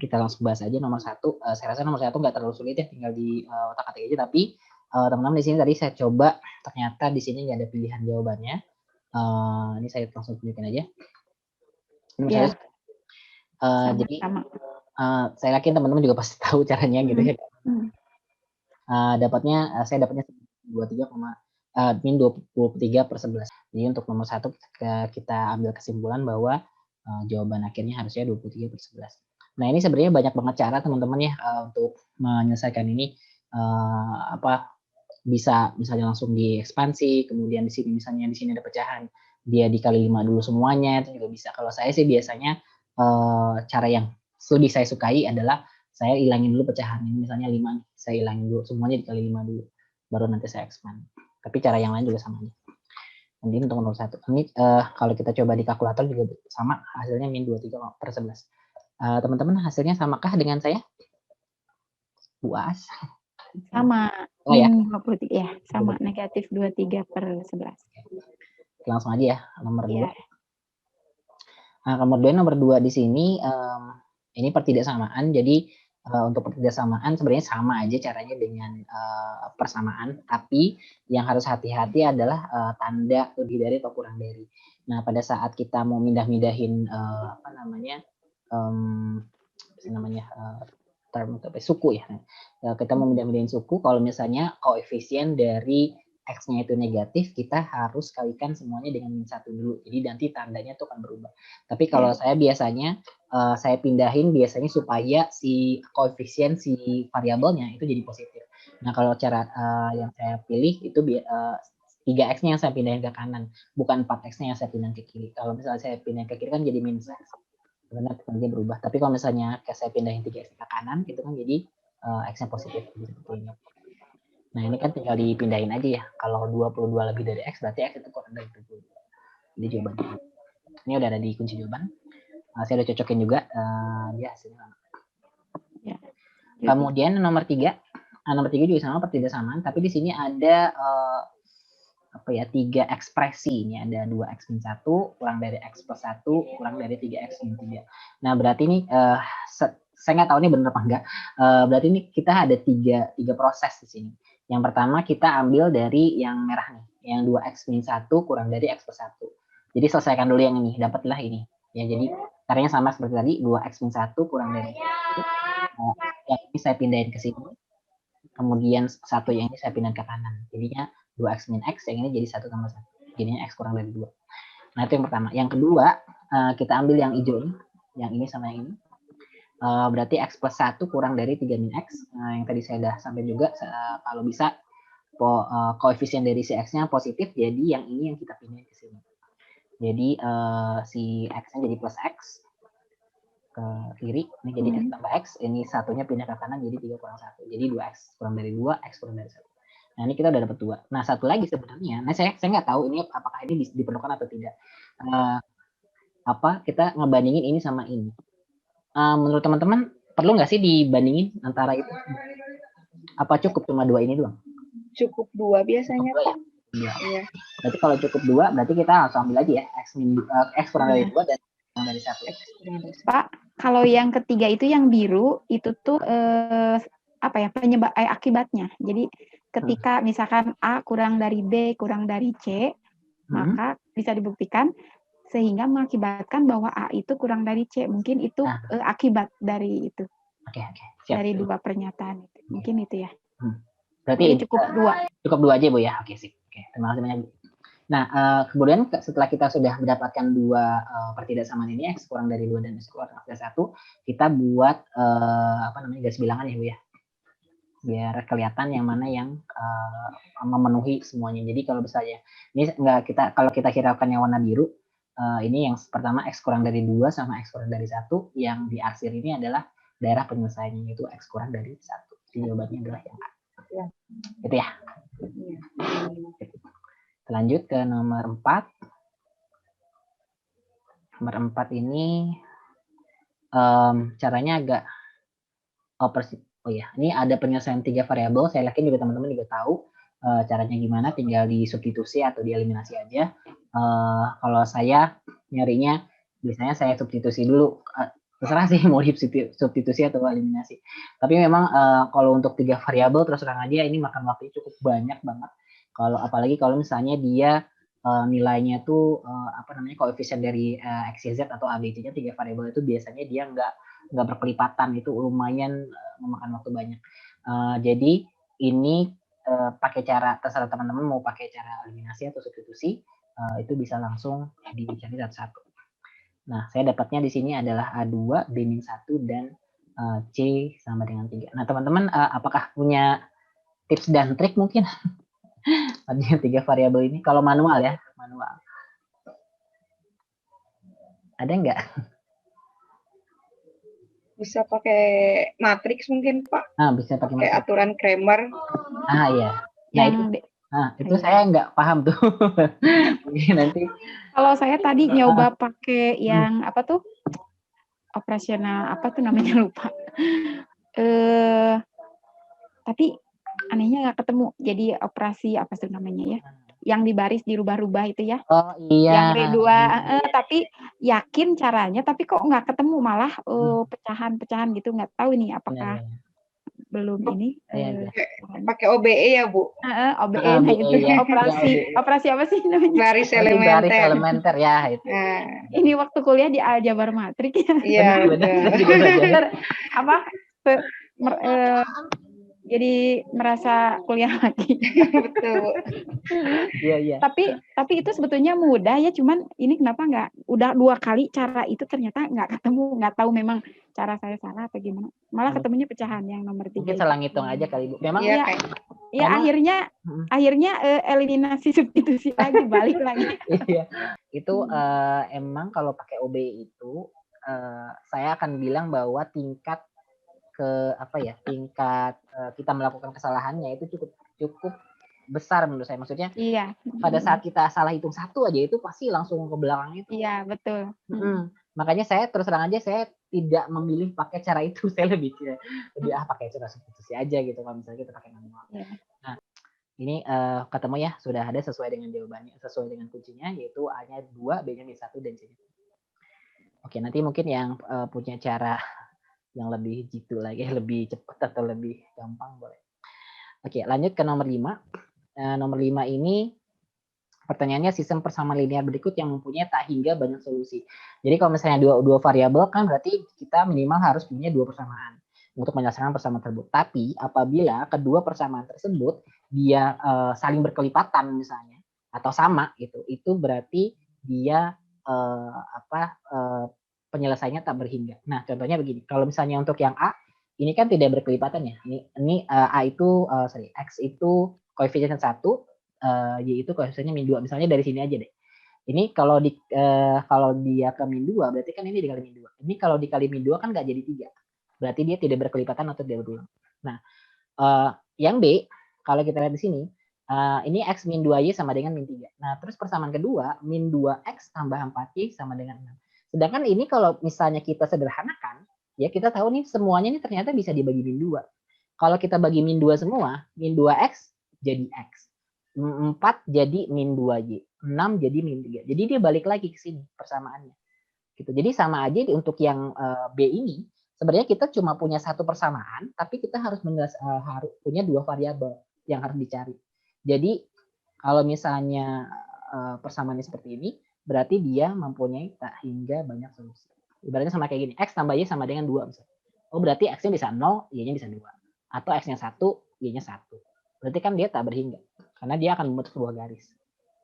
kita langsung bahas aja nomor 1. Saya rasa nomor 1 nggak terlalu sulit ya, tinggal di otak-atik aja. Tapi teman-teman di sini tadi saya coba, ternyata di sini nggak ada pilihan jawabannya. Ini saya langsung tunjukin aja. Ini misalnya, jadi saya yakin teman-teman juga pasti tahu caranya gitu ya. Saya dapatnya 23/11. Jadi untuk nomor 1 kita ambil kesimpulan bahwa jawaban akhirnya harusnya 23/11. Nah, ini sebenarnya banyak banget cara teman-teman ya untuk menyelesaikan ini. Bisa misalnya langsung diekspansi, kemudian di sini misalnya di sini ada pecahan, dia dikali 5 dulu semuanya, itu juga bisa. Kalau saya sih biasanya cara yang lebih saya sukai adalah saya ilangin dulu pecahan ini, misalnya 5 nih, saya ilangin dulu semuanya dikali 5 dulu, baru nanti saya expand. Tapi cara yang lain juga sama aja. Nanti untuk nomor 1. Ini kalau kita coba di kalkulator juga sama, hasilnya min 23/11. Teman-teman hasilnya samakah dengan saya? Puas? Sama. Oh ya. 23 ya, sama negatif 23/11. Langsung aja ya, nomor 2. Nah, kemudian nomor 2 di sini ini pertidaksamaan. Jadi untuk pertidaksamaan sebenarnya sama aja caranya dengan persamaan, tapi yang harus hati-hati adalah tanda lebih dari atau kurang dari. Nah, pada saat kita mau mindah-mindahin suku ya. Kita mau mindah-mindahin suku, kalau misalnya koefisien dari X-nya itu negatif, kita harus kalikan semuanya dengan min 1 dulu. Jadi nanti tandanya tuh akan berubah. Tapi kalau saya biasanya, saya pindahin biasanya supaya si koefisien si variabelnya itu jadi positif. Nah, kalau cara yang saya pilih itu 3X-nya yang saya pindahin ke kanan, bukan 4X-nya yang saya pindahin ke kiri. Kalau misalnya saya pindahin ke kiri kan jadi minus X. Benar, dia berubah. Tapi kalau misalnya kayak saya pindahin 3X ke kanan, itu kan jadi X-nya positif. Seperti ini. Nah, ini kan tinggal dipindahin aja ya. Kalau 22 lebih dari X, berarti X itu kurang dari 22. Jadi jawabannya. Ini udah ada di kunci jawaban. Saya udah cocokin juga. Dia hasilnya. Kemudian nomor 3. Nomor 3 juga sama pertidaksamaan. Tapi di sini ada 3 ekspresi. Ini ada 2X min 1, kurang dari X plus 1, kurang dari 3X min 3. Nah, berarti ini saya nggak tahu ini benar apa enggak. Berarti ini kita ada tiga proses di sini. Yang pertama kita ambil dari yang merah nih, yang 2X min 1 kurang dari X plus 1. Jadi selesaikan dulu yang ini, dapatlah ini. Ya, jadi caranya sama seperti tadi, 2X min 1 kurang dari 1. Yang ini saya pindahin ke sini. Kemudian satu yang ini saya pindahin ke kanan. Jadinya 2X min X, yang ini jadi 1 tambah 1. Jadinya X kurang dari 2. Nah, itu yang pertama. Yang kedua, kita ambil yang hijau ini. Yang ini sama yang ini. Berarti X plus 1 kurang dari 3 min X. Yang tadi saya udah sampai juga, kalau bisa koefisien dari si X-nya positif, jadi yang ini yang kita pindahin ke sini. Jadi si X-nya jadi plus X ke kiri, ini jadi X tambah X, ini satunya pindah ke kanan jadi 3 kurang 1. Jadi 2X kurang dari 2, X kurang dari 1. Nah, ini kita udah dapat 2. Nah, satu lagi sebenarnya, nah saya nggak tahu ini apakah ini diperlukan atau tidak. Kita ngebandingin ini sama ini. Menurut teman-teman perlu nggak sih dibandingin antara itu? Apa cukup cuma 2 ini doang? Cukup 2 biasanya, Pak. Iya. Berarti kalau cukup 2, berarti kita langsung ambil aja ya X kurang dari 2 dan kurang dari 1. Pak, kalau yang ketiga itu yang biru itu tuh penyebab akibatnya. Jadi ketika misalkan A kurang dari B kurang dari C, maka bisa dibuktikan sehingga mengakibatkan bahwa A itu kurang dari C. Mungkin itu akibat dari itu. Oke. Dari 2 pernyataan itu. Mungkin itu ya. Berarti jadi cukup 2. Cukup 2 aja, Bu ya. Oke, sip. Oke, terima kasih banyak, Bu. Nah, kemudian setelah kita sudah mendapatkan 2 pertidaksamaan ini, X kurang dari 2 dan X kurang dari 1, kita buat garis bilangan ya, Bu ya. Biar kelihatan yang mana yang memenuhi semuanya. Jadi kalau misalnya ini kalau kita hiraukan yang warna biru, ini yang pertama X kurang dari 2 sama X kurang dari 1, yang diarsir ini adalah daerah penyelesaiannya, yaitu X kurang dari 1. Jadi jawabannya adalah yang A. Ya. Itu ya. Lanjut ke nomor 4. Nomor 4 ini caranya agak ini ada penyelesaian 3 variabel. Saya yakin juga teman-teman juga tahu caranya gimana, tinggal disubstitusi atau dieliminasi aja. Kalau saya nyarinya biasanya saya substitusi dulu terserah sih mau substitusi atau eliminasi. Tapi memang kalau untuk 3 variabel terus terang aja ini makan waktunya cukup banyak banget. Kalau apalagi kalau misalnya dia nilainya tuh apa namanya koefisien dari X, Y, Z atau A, B, C-nya 3 variabel itu biasanya dia nggak berkelipatan, itu lumayan memakan waktu banyak. Jadi ini pakai cara terserah teman-teman mau pakai cara eliminasi atau substitusi, itu bisa langsung dicari satu-satu. Nah, saya dapatnya di sini adalah A2, B-1 dan C sama dengan 3. Nah, teman-teman apakah punya tips dan trik mungkin dengan 3 variabel ini? Kalau manual ya, manual. Ada nggak? Bisa pakai matriks mungkin, Pak. Bisa pakai matriks. Aturan Cramer. Iya. Nah, itu saya nggak paham tuh. Mungkin nanti. Kalau saya tadi nyoba pakai yang apa tuh? Operasional apa tuh namanya lupa. Tapi anehnya nggak ketemu. Jadi operasi apa tuh namanya ya? Yang di baris dirubah-rubah itu ya. Oh iya. Yang R2, tapi yakin caranya, tapi kok nggak ketemu, malah pecahan-pecahan gitu, nggak tahu ini apakah belum ini. Pakai OBE ya, Bu? OBE, nah itu operasi apa sih namanya? Baris elementer ya itu. Ini waktu kuliah di aljabar matrik ya. Iya, betul. Apa? Jadi merasa kuliah lagi. Betul. Iya. Tapi itu sebetulnya mudah ya, cuman ini kenapa nggak udah 2 kali cara itu ternyata nggak ketemu, nggak tahu memang cara saya salah atau gimana. Malah ketemunya pecahan yang nomor 3. Mungkin selang hitung aja kali Bu. Memang ya akhirnya eliminasi substitusi lagi, balik lagi. Iya. Itu emang kalau pakai OB itu saya akan bilang bahwa tingkat kita melakukan kesalahannya itu cukup besar menurut saya. Maksudnya pada saat kita salah hitung satu aja itu pasti langsung ke belakang itu. Iya, betul. Makanya saya terus terang aja saya tidak memilih pakai cara itu. Saya lebih pakai cara substitusi aja gitu kalau misalnya kita pakai manual. Nah, ini ketemu ya, sudah ada sesuai dengan jawabannya, sesuai dengan kuncinya, yaitu A-nya 2, B-nya 1 dan C-nya. Oke, nanti mungkin yang punya cara yang lebih jitu lagi, lebih cepat atau lebih gampang boleh. Oke, lanjut ke nomor 5. Nomor 5 ini pertanyaannya sistem persamaan linear berikut yang mempunyai tak hingga banyak solusi. Jadi kalau misalnya dua variabel kan berarti kita minimal harus punya 2 persamaan untuk menyelesaikan persamaan tersebut. Tapi apabila kedua persamaan tersebut dia saling berkelipatan misalnya atau sama gitu, itu berarti dia penyelesaiannya tak berhingga. Nah, contohnya begini. Kalau misalnya untuk yang A, ini kan tidak berkelipatan ya. Ini A itu X itu koefisien 1, Y itu koefisiennya -2. Misalnya dari sini aja deh. Ini kalau dia ke -2 berarti kan ini dikali -2. Ini kalau dikali -2 kan nggak jadi 3. Berarti dia tidak berkelipatan atau tidak berulang. Nah, yang B kalau kita lihat di sini, ini X min 2Y sama dengan min 3. Nah, terus persamaan kedua, min 2X tambah 4Y sama dengan 6. Sedangkan ini kalau misalnya kita sederhanakan, ya kita tahu nih semuanya ini ternyata bisa dibagi min 2. Kalau kita bagi min 2 semua, min 2X jadi X. 4 jadi min 2Y. 6 jadi min 3. Jadi dia balik lagi ke sini persamaannya. Gitu. Jadi sama aja untuk yang B ini, sebenarnya kita cuma punya satu persamaan, tapi kita harus punya 2 variabel yang harus dicari. Jadi kalau misalnya persamaannya seperti ini, berarti dia mempunyai tak hingga banyak solusi. Ibaratnya sama kayak gini, X tambah Y sama dengan 2 misalnya. Oh berarti X-nya bisa 0, Y-nya bisa 2. Atau X-nya 1, Y-nya 1. Berarti kan dia tak berhingga. Karena dia akan membentuk sebuah garis.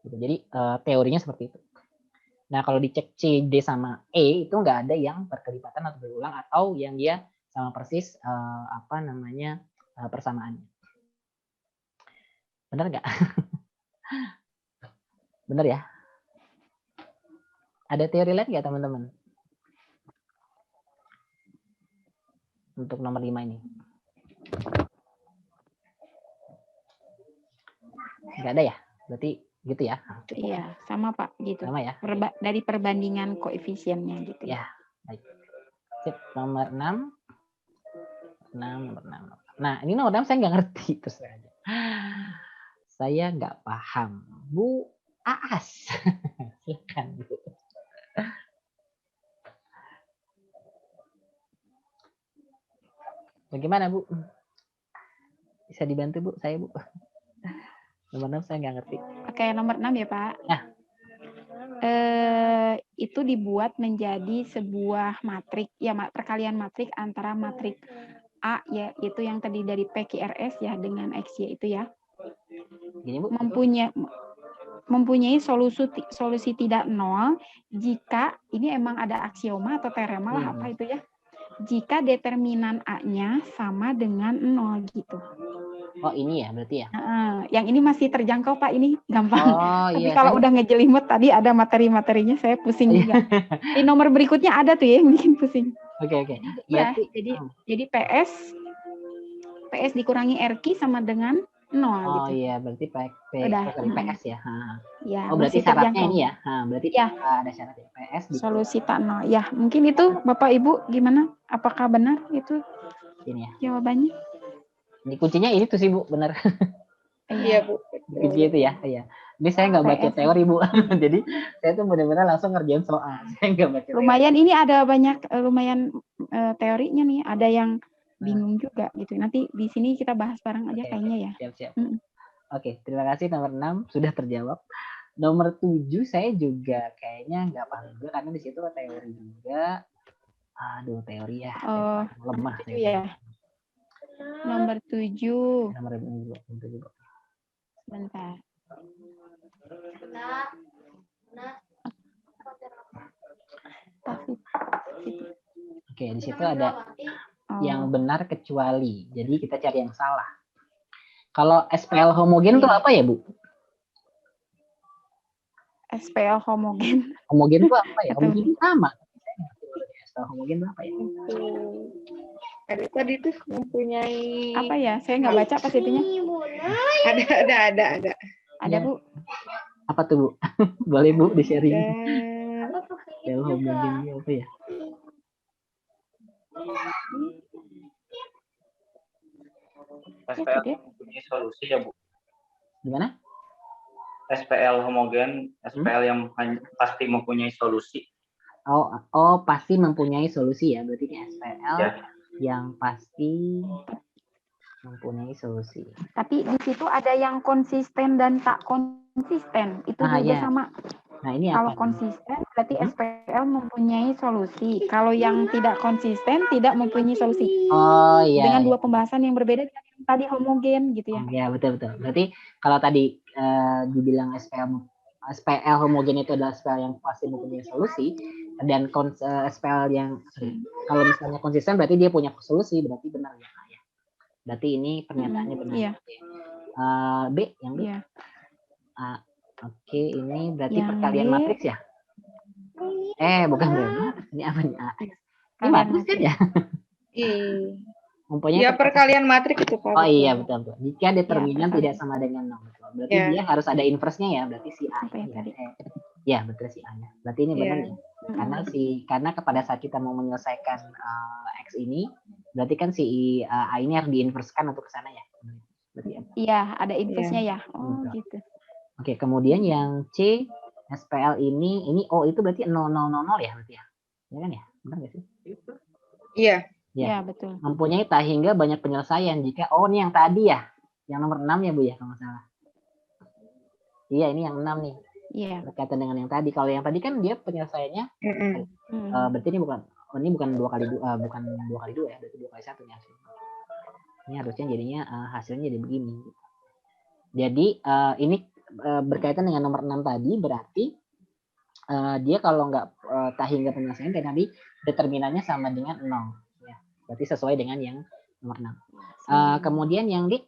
Gitu. Jadi teorinya seperti itu. Nah kalau dicek C, D sama E, itu nggak ada yang berkelipatan atau berulang, atau yang dia sama persis persamaannya. Benar nggak? Benar ya? Ada teori lain nggak teman-teman? Untuk nomor 5 ini. Nggak ada ya? Berarti gitu ya? Iya, sama Pak, gitu. Sama ya? Dari perbandingan koefisiennya gitu. Ya, baik. Sip, nomor 6. Nomor 6. Nah, ini nomor 6 saya nggak ngerti. Terus aja. Saya nggak paham. Bu Aas. Silakan Bu. Bagaimana Bu? Bisa dibantu Bu, saya Bu. Nomor 6 saya nggak ngerti. Oke, nomor 6 ya Pak. Nah. Itu dibuat menjadi sebuah matrik, ya perkalian matrik antara matrik A ya, itu yang tadi dari PQRS ya dengan XY itu ya. Gini Bu. Mempunyai solusi tidak nol jika ini emang ada aksioma atau teorema lah apa itu ya. Jika determinan A-nya sama dengan 0 gitu. Oh ini ya berarti ya? Yang ini masih terjangkau Pak, ini gampang. Oh, Tapi iya, kalau udah ngejelimet tadi ada materi-materinya saya pusing juga. Di nomor berikutnya ada tuh ya yang bikin pusing. Oke. Ya, jadi PS dikurangi RQ sama dengan 0 Oh gitu. iya, berarti dari PS ya. Ya, Oh berarti syaratnya ini ya. Berarti ya. ada syaratnya PS solusi tak nol. Ya, mungkin itu Bapak Ibu gimana? Apakah benar itu ini ya. Jawabannya? Ini kuncinya ini tuh sih Bu, benar. Iya Bu. Kunci itu ya, iya. Ini saya nggak baca teori Bu, jadi saya tuh benar-benar langsung ngerjain soal. Saya nggak baca. Lumayan ini ada banyak teorinya nih, ada yang bingung juga gitu. Nanti di sini kita bahas bareng aja kayaknya ya. Siap. Oke, terima kasih nomor 6 sudah terjawab. Nomor 7 saya juga kayaknya nggak paham juga karena di situ teori juga. Aduh, teori ya. Lemah ya. Nomor 7. Nomor 7. Bentar. Oke, di situ ada yang benar kecuali. Jadi kita cari yang salah. Kalau SPL homogen itu apa ya, Bu? SPL homogen. Homogen itu apa ya? Homogen sama. SPL homogen itu apa ya? Tadi itu mempunyai apa ya? Saya nggak baca pas itunya. Ada. Ada Bu. Apa tuh Bu? Boleh Bu di-sharing. SPL homogen itu apa ya? SPL mempunyai solusi ya Bu? Gimana? SPL homogen, SPL yang pasti mempunyai solusi. Oh, pasti mempunyai solusi ya. Berarti ini SPL yang pasti mempunyai solusi. Tapi di situ ada yang konsisten dan tak konsisten. Itu juga sama. Nah, ini kalau apa? Konsisten berarti SPL mempunyai solusi. Kalau yang tidak konsisten tidak mempunyai solusi. Oh iya. Dengan dua pembahasan yang berbeda dengan yang tadi homogen gitu ya. Ya, betul. Berarti kalau tadi dibilang SPL homogen itu adalah SPL yang pasti mempunyai solusi, dan SPL yang kalau misalnya konsisten berarti dia punya solusi, berarti benar ya. Berarti ini pernyataannya benar. Iya. B yang B. Iya. Oke, ini berarti yang perkalian B. matriks ya? Bukan berarti. Ini apa nih? Ini matriks kan ya? Iya, perkalian matriks itu Pak. Oh iya, betul. Jika determinan tidak sama dengan 0. Berarti dia harus ada inversnya ya, berarti si A. Ya, betul si A-nya. Berarti ini benar ya. Karena pada saat kita mau menyelesaikan X ini, berarti kan si A ini harus diinverskan untuk ke sana ya. Iya, ada inversnya ya. Oh, gitu. Oke, kemudian yang C SPL ini O itu berarti 0000 ya berarti ya. Ya kan ya? Benar nggak sih? Iya. Ya, betul. Mempunyai tak hingga banyak penyelesaian jika ini yang tadi ya. Yang nomor 6 ya Bu ya kalau nggak salah. Iya, ini yang 6 nih. Iya. Berkaitan dengan yang tadi. Kalau yang tadi kan dia penyelesaiannya berarti ini bukan 2 kali 2 bukan 2 kali 2 ya, berarti 2 kali 1 nih hasilnya. Ini harusnya jadinya hasilnya jadi begini. Jadi ini berkaitan dengan nomor 6 tadi berarti dia kalau nggak tak hingga penyelesaian dan tadi determinannya sama dengan 0 ya. Berarti sesuai dengan yang nomor 6. Kemudian yang D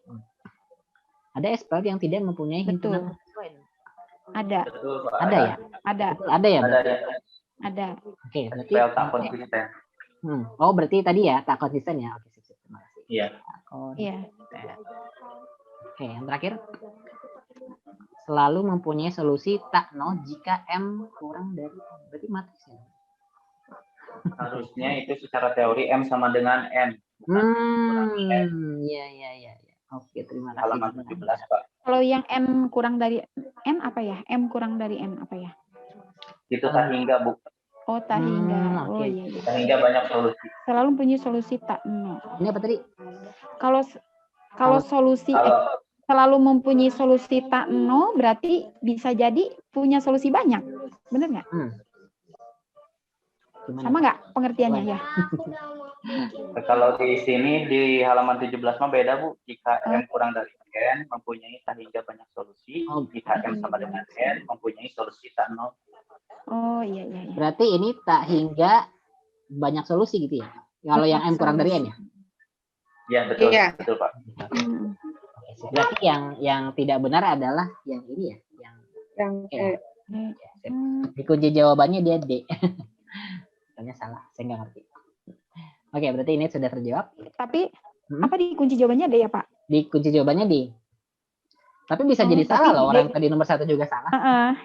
ada SPL yang tidak mempunyai hitungan sesuai. Ada. Ada ya? Ada. Ada ya? Ada. Oke, berarti SPL tak konsisten. Oh, berarti tadi ya tak konsisten ya. Oke, sip. Terima kasih. Iya. Iya. Oke, yang terakhir. Selalu mempunyai solusi tak 0 jika M kurang dari berarti matriks ya. Harusnya itu secara teori M sama dengan N. Iya. Oke, terima kasih. Halaman 17, Pak. Kalau yang M kurang dari N apa ya? M kurang dari N apa ya? Itu tak hingga, Bu. Oh, tak hingga. Oh Oke. iya, iya. Sehingga banyak solusi. Selalu punya solusi tak nol. Ini apa tadi? Kalau kalau solusi Kalau selalu mempunyai solusi tak nol, berarti bisa jadi punya solusi banyak. Bener nggak? Gimana? Sama nggak pengertiannya ya? kalau di sini di halaman 17 mah beda Bu. Jika M kurang dari N mempunyai tak hingga banyak solusi. Oh. Jika M sama dengan N mempunyai solusi tak nol. Oh iya, iya, iya. Berarti ini tak hingga banyak solusi gitu ya? Kalau yang M kurang dari N ya? Ya betul, Iya. betul Pak. Hmm. Oke, sip. Berarti yang tidak benar adalah yang ini ya? Yang Sip. Di kunci jawabannya dia D. Soalnya salah, saya nggak ngerti. Oke, berarti ini sudah terjawab. Tapi apa di kunci jawabannya ada ya Pak? Di kunci jawabannya D. Tapi bisa Oh, jadi salah tapi loh, D. orang tadi nomor 1 juga salah.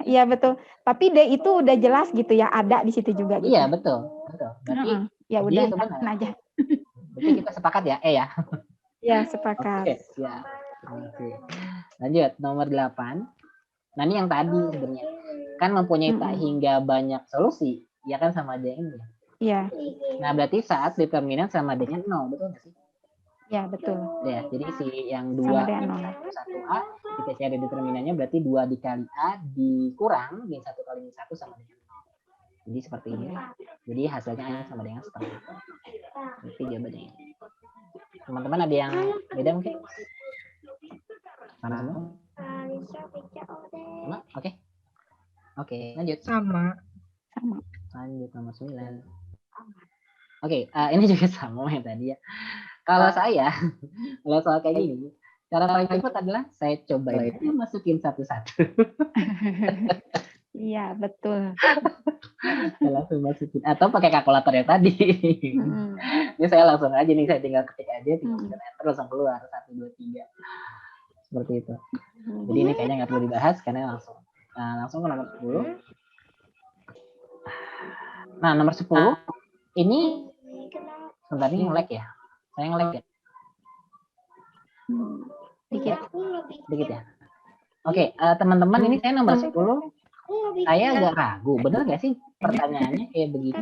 Iya betul. Tapi D itu udah jelas gitu ya, ada di situ juga gitu. Iya, betul. Berarti ya D udah itu benar. aja. Berarti kita sepakat ya, ya. Ya sepakat. Oke, siap. Oke. Lanjut, nomor 8. Nah, ini yang tadi sebenarnya. Kan mempunyai tak hingga banyak solusi, ya kan sama aja ini. Iya. Nah, berarti saat determinan sama dengan 0, betul nggak sih? Ya betul. Ya, jadi si yang Sama 2 dengan 1A, kita cari determinannya berarti 2 dikali A dikurang min 1 kali min 1 sama dengan 0. Jadi seperti ini. Jadi hasilnya A sama dengan setengah. Berarti jawabannya ini. Teman-teman ada yang beda mungkin? Sama semua? Sama? Oke. Oke, lanjut. sama. Lanjut nomor 9. Oke, ini juga sama yang tadi ya. Kalau saya, kalau soal kayak gini, cara paling cepat adalah saya coba itu masukin satu-satu. Iya betul. Saya langsung masukin. Atau pakai kalkulator yang tadi. Ini saya langsung aja nih, saya tinggal ketik aja, tinggal enter langsung keluar 1, 2, 3. Seperti itu. Jadi ini kayaknya nggak perlu dibahas karena langsung ke nomor 10. Nah, nomor 10 ini sebentar ini nge-lag ya. Saya nge-lag ya. Dikit ya. Oke, teman-teman ini saya nomor 10. Saya agak ragu, bener nggak sih pertanyaannya kayak begini?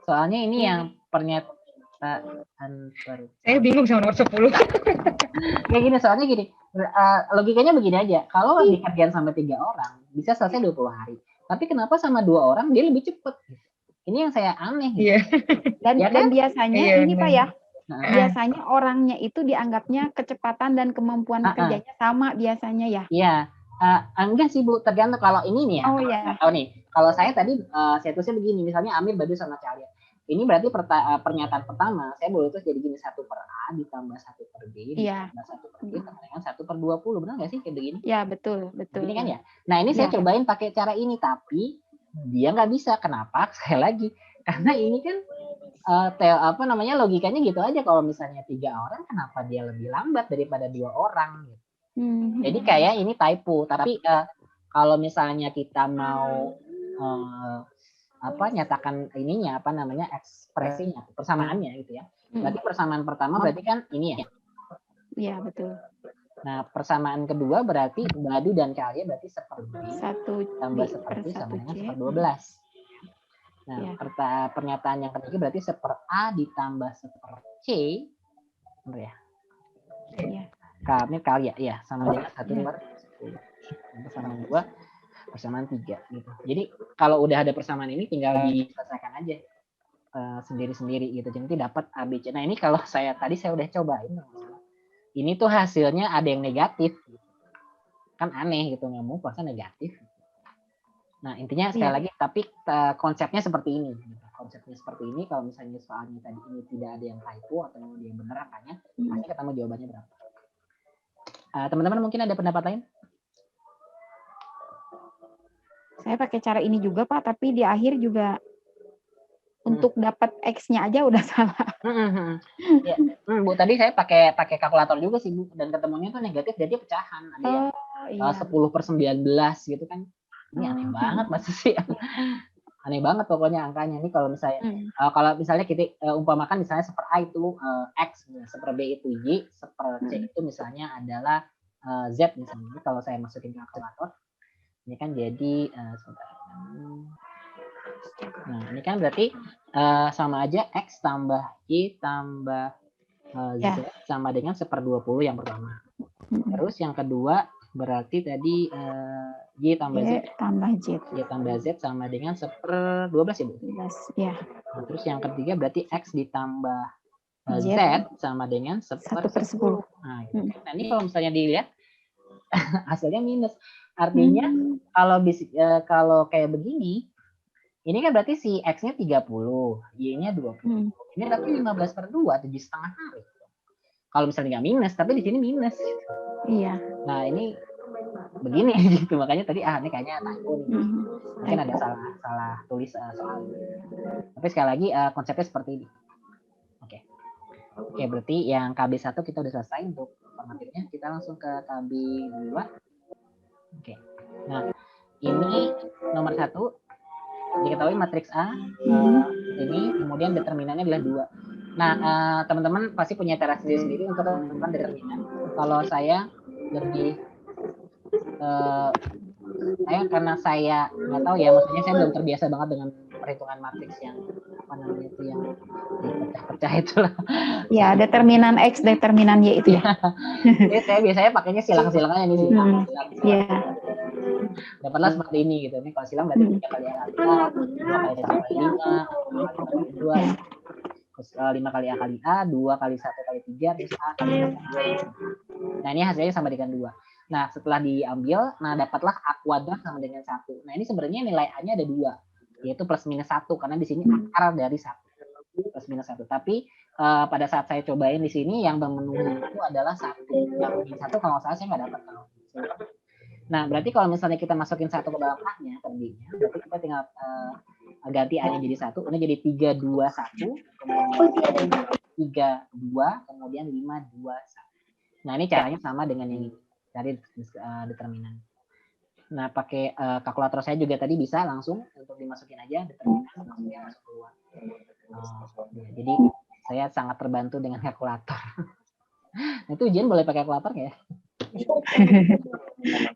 Soalnya ini yang pernyataan Saya bingung sama nomor 10. Kayak gini, soalnya gini, logikanya begini aja. Kalau dikerjain sama 3 orang, bisa selesai 20 hari. Tapi kenapa sama 2 orang dia lebih cepat? Ini yang saya aneh. Gitu. Iya. Dan biasanya ini Pak ya, Nah, biasanya orangnya itu dianggapnya kecepatan dan kemampuan kerjanya sama biasanya ya. Iya, enggak sih Bu, tergantung kalau ini nih ya. Oh iya. Tahu nih, kalau saya tadi saya tulisnya begini, misalnya Amir, Badu sama Cahaya. Ini berarti pernyataan pertama, saya boleh tulis jadi gini, 1 per A ditambah 1 per B ditambah 1 per B sama dengan 1 per 20, benar nggak sih kayak begini? Ya betul. Ini kan ya. Nah ini saya cobain pakai cara ini, tapi dia nggak bisa. Kenapa? Sekali lagi, karena ini kan logikanya gitu aja. Kalau misalnya 3 orang, kenapa dia lebih lambat daripada 2 orang? Gitu. Jadi kayak ini typo. Tapi kalau misalnya kita mau nyatakan ininya ekspresinya, persamaannya gitu ya. Berarti persamaan pertama berarti kan ini ya. Iya betul. Nah, persamaan kedua berarti Badu dan Cahaya berarti 1 per B 1 tambah 1 per B sama dengan 1 per 12. Nah, pernyataan yang ketiga berarti 1 per A ditambah 1 per C. Benar ya? Iya. Kali ya, sama dengan 1 per 10. Persamaan 2, persamaan 3 gitu. Jadi kalau udah ada persamaan ini tinggal diselesaikan aja sendiri-sendiri gitu. Jadi dapat A, B, C. Nah, ini kalau saya udah cobain. Ini tuh hasilnya ada yang negatif. Kan aneh gitu, nggak mau puasa negatif. Nah, intinya sekali lagi, tapi konsepnya seperti ini. Konsepnya seperti ini, kalau misalnya soalnya tadi ini tidak ada yang typo atau yang benar angkanya, pasti ketemu jawabannya berapa. Teman-teman mungkin ada pendapat lain? Saya pakai cara ini juga Pak, tapi di akhir juga untuk dapat X-nya aja udah salah. Ya. Bu, tadi saya pakai kalkulator juga sih Bu, dan ketemunya tuh negatif, jadi pecahan. Ada yang 10 per 19 gitu kan. Ini aneh banget masa sih. Aneh banget pokoknya angkanya. Ini kalau misalnya kita umpamakan misalnya 1 per A itu X, 1 per B itu Y, 1 per C itu misalnya adalah Z misalnya. Kalau saya masukin ke kalkulator, ini kan jadi Nah, ini kan berarti sama aja X tambah Y tambah Z sama dengan 1/20 yang pertama. Terus yang kedua berarti tadi Y tambah Z tambah Z sama dengan 1/12 ya, Bu? Ya. Nah, terus yang ketiga berarti X ditambah Z sama dengan 1/10. Nah, gitu. Nah, ini kalau misalnya dilihat hasilnya minus. Artinya kalau kayak begini, ini kan berarti si X-nya 30, Y-nya 20. Ini tapi 15/2, 7,5 kali. Kalau misalnya nggak minus, tapi di sini minus. Iya. Nah, ini begini gitu. Makanya tadi ini kayaknya typo nih. Mungkin ada salah tulis soal. Tapi sekali lagi konsepnya seperti ini. Oke, berarti yang KB1 kita udah selesai untuk formatnya. Kita langsung ke KB2. Oke. Nah, ini nomor 1 diketahui matriks A ini kemudian determinannya adalah 2. Nah, teman-teman pasti punya cara sendiri untuk menentukan determinan. Kalau saya lebih karena saya nggak tahu ya, maksudnya saya belum terbiasa banget dengan perhitungan matriks yang apa namanya itu yang dipecah-pecah itulah. Ya, determinan X, determinan Y itu ya. Jadi saya biasanya pakainya silang-silang aja nih, silang. Iya. Dapatlah seperti ini gitu. Ini kalau silang berarti 3 kali A kali A, 2 kali 1 kali 5, 5 kali 2, terus 5 kali A kali A, 2 kali 1 kali 3, terus A kali 1. Nah, ini hasilnya sama dengan 2. Nah, setelah diambil, dapatlah A kuadrat sama dengan 1. Nah, ini sebenarnya nilai A-nya ada 2, yaitu plus minus 1, karena di sini akar dari 1. Plus minus 1. Tapi pada saat saya cobain di sini, yang memenuhi itu adalah 1. Yang minus 1 kalau nggak salah saya nggak dapat. Nah, berarti kalau misalnya kita masukin 1 ke dalam A-nya, tadinya, berarti kita tinggal ganti A-nya jadi 1. Ini jadi 3, 2, 1. Kemudian 3, 2. Kemudian 5, 2, 1. Nah, ini caranya sama dengan yang ini. Cari determinan. Nah, pakai kalkulator saya juga tadi bisa langsung untuk dimasukin aja determinan, langsungnya langsung keluar. Jadi saya sangat terbantu dengan kalkulator. Nah, itu ujian boleh pakai kalkulator nggak ya?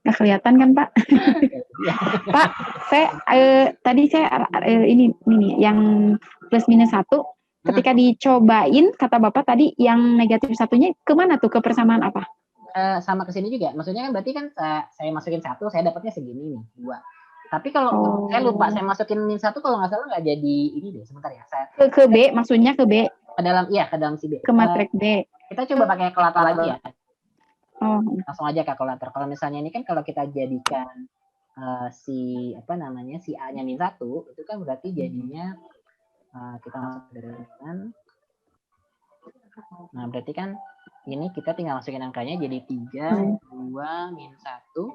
Nggak kelihatan kan, Pak? Pak, tadi saya ini yang plus minus 1 ketika dicobain kata Bapak tadi yang negatif 1-nya kemana tuh, ke persamaan apa? Sama ke sini juga. Maksudnya kan berarti kan saya masukin 1, saya dapatnya segini nih, 2. Tapi kalau saya lupa saya masukin min 1 kalau nggak salah nggak jadi ini deh. Sebentar ya. Ke B, maksudnya ke B. Ke dalam si B. Ke matriks B. Kita coba pakai kalkulator lagi ya. Langsung aja kalkulator. Kalau misalnya ini kan kalau kita jadikan si A-nya min 1, itu kan berarti jadinya kita masuk ke determinan. Nah, berarti kan ini kita tinggal masukin angkanya jadi 3, 2, min 1.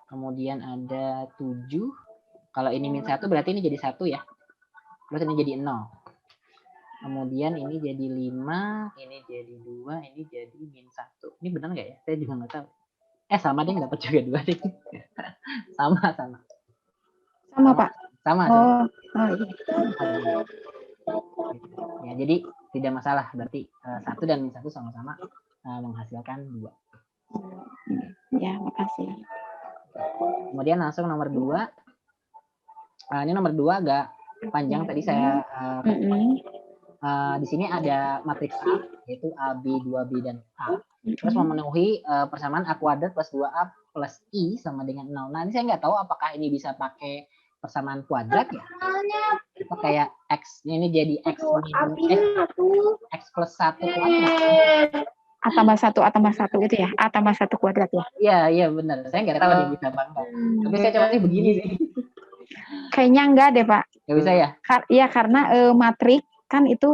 Kemudian ada 7. Kalau ini min 1 berarti ini jadi 1 ya. Terus ini jadi 0. Kemudian ini jadi 5, ini jadi 2, ini jadi min 1. Ini benar nggak ya? Saya juga nggak tahu. Sama deh, dapat juga 2 deh. Sama. Sama, Pak? Sama. Iya. Ya, jadi tidak masalah. Berarti 1 dan min 1 sama-sama menghasilkan 2. Ya, makasih. Kemudian langsung nomor 2. Ini nomor 2 agak panjang tadi saya di sini ada matriks A, yaitu AB, 2B, dan A. Terus memenuhi persamaan A kuadrat plus 2A plus I sama dengan 0. Nah, ini saya nggak tahu apakah ini bisa pakai persamaan kuadrat ya. Apa kayak X, ini jadi X plus 1 kuadrat. A tambah 1 itu ya? A tambah 1 kuadrat ya? Iya benar. Saya nggak tahu dia bisa apa enggak. Tapi saya coba sih begini sih. Kayaknya enggak deh, Pak. Nggak bisa ya? Iya, karena matriks kan itu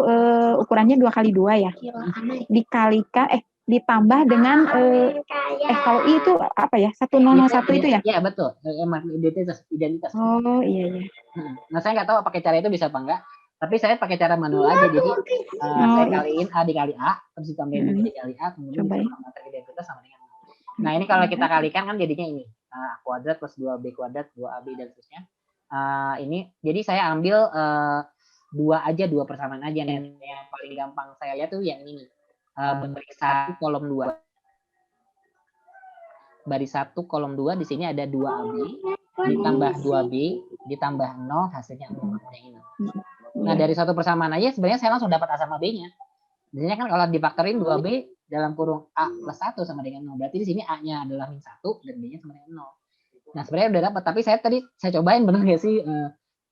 ukurannya 2 kali 2 ya. Dikalikan ditambah dengan kalau I itu apa ya? 101 itu ya? Iya, betul. Identitas. Oh, iya. Nah, saya nggak tahu pakai cara itu bisa apa enggak. Tapi saya pakai cara manual aja. Jadi saya kaliin A dikali A, terus ditambahin B dikali A, kemudian matriks identitas sama dengan. Nah, ini kalau kita kalikan kan jadinya ini. A kuadrat plus 2B kuadrat, 2AB dan seterusnya. Ini jadi saya ambil 2 persamaan aja nih. Yang paling gampang saya lihat tuh yang ini. Baris 1 kolom 2. Baris 1 kolom 2 di sini ada 2AB ditambah 2B ditambah 0 hasilnya 0. Yang ini. Nah, dari satu persamaan aja sebenarnya saya langsung dapat A sama B-nya. Biasanya kan kalau difaktorin 2B dalam kurung A plus 1 sama dengan 0. Berarti di sini A-nya adalah min 1 dan B-nya sama dengan 0. Nah, sebenarnya udah dapat, tapi saya tadi saya cobain bener nggak sih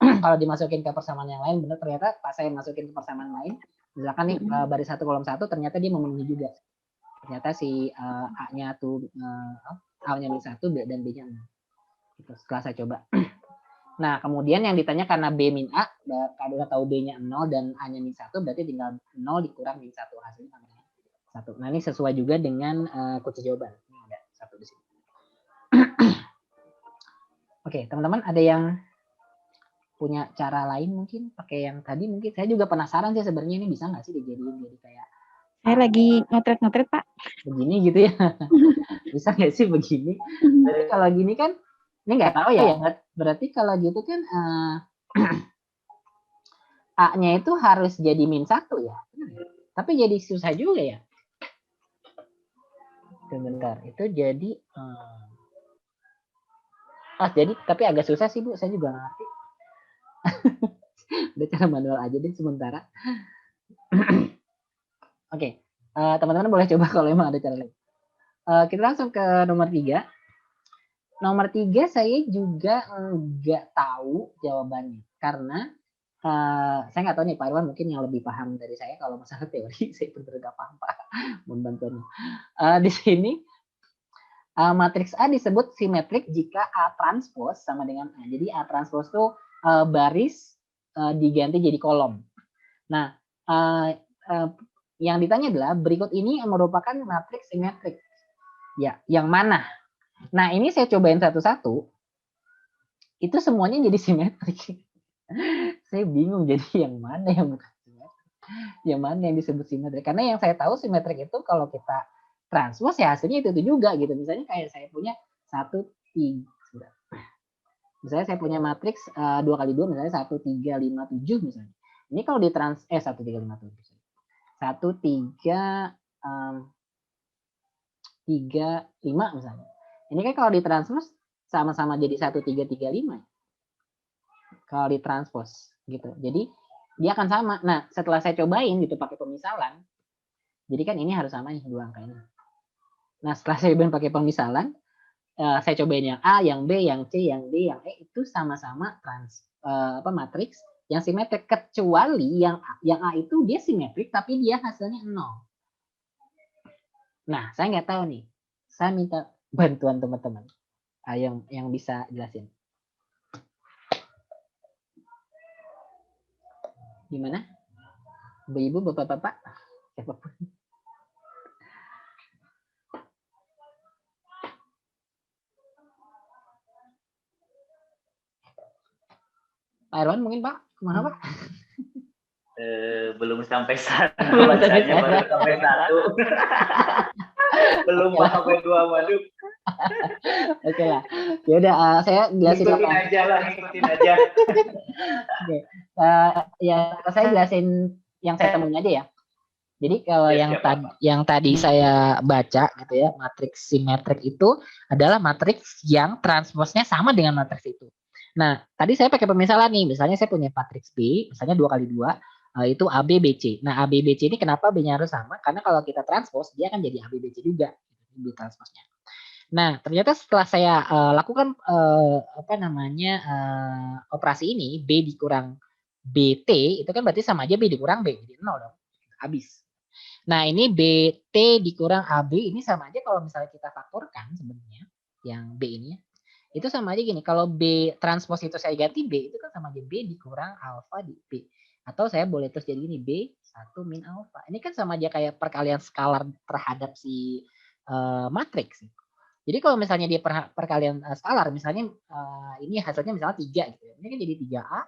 kalau dimasukin ke persamaan yang lain, bener ternyata pas saya masukin ke persamaan lain, misalkan nih baris 1 kolom 1 ternyata dia memenuhi juga. Ternyata si A-nya tuh A-nya min 1 dan B-nya 0. Gitu, setelah saya coba. Nah, kemudian yang ditanya karena B min A, kalau tahu B-nya 0 dan A-nya min 1, berarti tinggal 0 dikurang min 1. Hasilnya sama dengan 1. Nah, ini sesuai juga dengan kunci jawaban. Ini ada 1 di sini. Oke, teman-teman ada yang punya cara lain mungkin pakai yang tadi? Mungkin saya juga penasaran sih sebenarnya ini bisa nggak sih dijadiin jadi kayak Saya lagi ngotret-ngotret, Pak. begini gitu ya. Bisa nggak sih begini? Jadi kalau gini kan ini nggak tahu ya. Berarti kalau gitu kan A-nya itu harus jadi min 1 ya. Tapi jadi susah juga ya. Sebentar, itu jadi jadi tapi agak susah sih Bu, saya juga nggak ngerti. Udah cara manual aja deh sementara. Oke, teman-teman boleh coba kalau emang ada cara lain. Kita langsung ke nomor 3. Nomor 3 saya juga nggak tahu jawabannya karena saya nggak tahu nih Pak Irwan mungkin yang lebih paham dari saya kalau masalah teori. Saya benar nggak paham Pak. Mohon bantuannya. Di sini matriks A disebut simetrik jika A transpose sama dengan A. Jadi A transpose itu baris diganti jadi kolom. Nah, yang ditanya adalah berikut ini merupakan matriks simetrik. Ya, yang mana? Nah, ini saya cobain satu-satu. Itu semuanya jadi simetrik. Saya bingung jadi yang mana yang bukan simetrik. Yang mana yang disebut simetrik. Karena yang saya tahu simetrik itu kalau kita transpose ya hasilnya itu juga gitu. Misalnya kayak saya punya 1, 3. Misalnya saya punya matriks 2 kali 2 misalnya 1, 3, 5, 7 misalnya. Ini kalau di 1, 3, 5, 7. 1, 3, 3, 5 misalnya. Ini kan kalau ditranspos sama-sama jadi 1, 3, 3, 5. Kalau ditranspos gitu. Jadi dia akan sama. Nah, setelah saya cobain gitu pakai pemisalan, jadi kan ini harus sama nih dua angka ini. Nah, setelah saya cobain pakai pemisalan, saya cobain yang A, yang B, yang C, yang D, yang E itu sama-sama matriks yang simetrik kecuali yang A itu dia simetrik tapi dia hasilnya 0. Nah, saya nggak tahu nih. Saya minta bantuan teman-teman yang bisa jelasin. Gimana? Ibu-ibu, bapak-bapak, siapapun. Pak Irwan mungkin Pak, kemana Pak? Belum sampai 1, bacanya baru sampai 1. Belum sampai 2, waduh. Oke lah. Ya udah saya jelasin Ikutin aja lah, ikutin aja. Oke. Ya saya jelasin yang saya temuin aja ya. Jadi kalau yang tadi saya baca gitu ya, matriks simetrik itu adalah matriks yang transposnya sama dengan matriks itu. Nah, tadi saya pakai pemisalan nih, misalnya saya punya matriks B, misalnya 2 kali 2, itu AB, BC. Nah, AB, BC ini kenapa B-nya harus sama? Karena kalau kita transpos, dia akan jadi AB, BC juga, B transposnya. Nah, ternyata setelah saya lakukan operasi ini, B dikurang BT, itu kan berarti sama aja B dikurang B, jadi 0 dong, habis. Nah, ini BT dikurang AB, ini sama aja kalau misalnya kita faktorkan sebenarnya, yang B ini, itu sama aja gini, kalau B transpos itu saya ganti B, itu kan sama aja B dikurang alfa di B. Atau saya boleh terus jadi gini, B1 min alfa. Ini kan sama aja kayak perkalian skalar terhadap si matriks. Jadi kalau misalnya dia perkalian skalar, misalnya ini hasilnya misalnya 3 gitu ya. Ini kan jadi 3A,